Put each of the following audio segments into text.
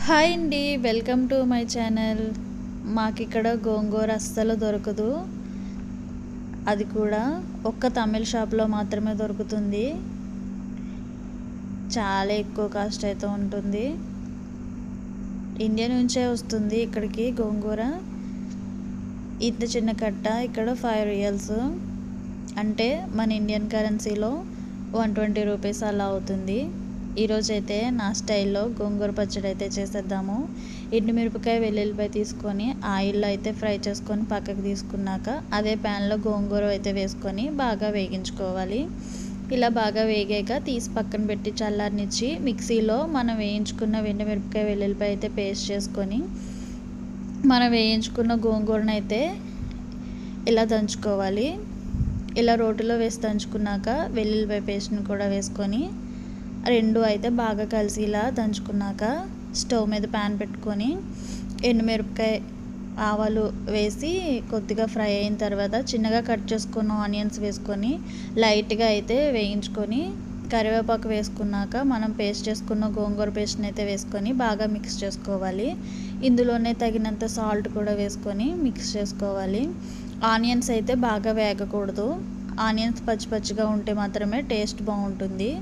Hi అండి, welcome to my channel. మాకు ఇక్కడ గోంగూర అస్సలు దొరకదు. అది కూడా ఒక్క తమిళ షాప్లో మాత్రమే దొరుకుతుంది. చాలా ఎక్కువ కాస్ట్ అయితే ఉంటుంది. ఇండియా నుంచే వస్తుంది ఇక్కడికి గోంగూర. ఇంత చిన్న కట్ట ఇక్కడ 5 రియల్స్, అంటే మన ఇండియన్ కరెన్సీలో 120 రూపీస్ అలా అవుతుంది. ఈరోజైతే నా స్టైల్లో గోంగూర పచ్చడి అయితే చేసేద్దాము. ఎండుమిరపకాయ వెల్లుల్లిపాయ తీసుకొని ఆయిల్లో అయితే ఫ్రై చేసుకొని పక్కకు తీసుకున్నాక అదే ప్యాన్లో గోంగూర అయితే వేసుకొని బాగా వేగించుకోవాలి. ఇలా బాగా వేగాక తీసి పక్కన పెట్టి చల్లారనిచ్చి మిక్సీలో మనం వేయించుకున్న ఎండుమిరపకాయ వెల్లుల్లిపాయ అయితే పేస్ట్ చేసుకొని మనం వేయించుకున్న గోంగూరను అయితే ఇలా దంచుకోవాలి. ఇలా రోటిలో వేసి దంచుకున్నాక వెల్లుల్లిపాయ పేస్ట్ని కూడా వేసుకొని రెండు అయితే బాగా కలిసి ఇలా దంచుకున్నాక స్టవ్ మీద ప్యాన్ పెట్టుకొని ఎండుమిరపకాయ ఆవాలు వేసి కొద్దిగా ఫ్రై అయిన తర్వాత చిన్నగా కట్ చేసుకున్న ఆనియన్స్ వేసుకొని లైట్గా అయితే వేయించుకొని కరివేపాకు వేసుకున్నాక మనం పేస్ట్ చేసుకున్న గోంగూర పేస్ట్ని అయితే వేసుకొని బాగా మిక్స్ చేసుకోవాలి. ఇందులోనే తగినంత సాల్ట్ కూడా వేసుకొని మిక్స్ చేసుకోవాలి. ఆనియన్స్ అయితే బాగా వేగకూడదు. ఆనియన్స్ పచ్చి పచ్చిగా ఉంటే మాత్రమే టేస్ట్ బాగుంటుంది.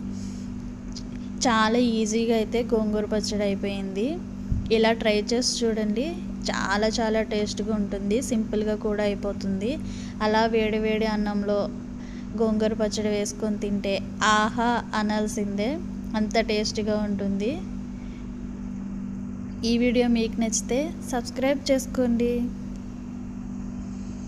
చాలా ఈజీగా అయితే గోంగూర పచ్చడి అయిపోయింది. ఇలా ట్రై చేసి చూడండి, చాలా చాలా టేస్ట్గా ఉంటుంది. సింపుల్గా కూడా అయిపోతుంది. అలా వేడి వేడి అన్నంలో గోంగూర పచ్చడి వేసుకొని తింటే ఆహా అనాల్సిందే, అంత టేస్ట్గా ఉంటుంది. ఈ వీడియో మీకు నచ్చితే సబ్స్క్రైబ్ చేసుకోండి.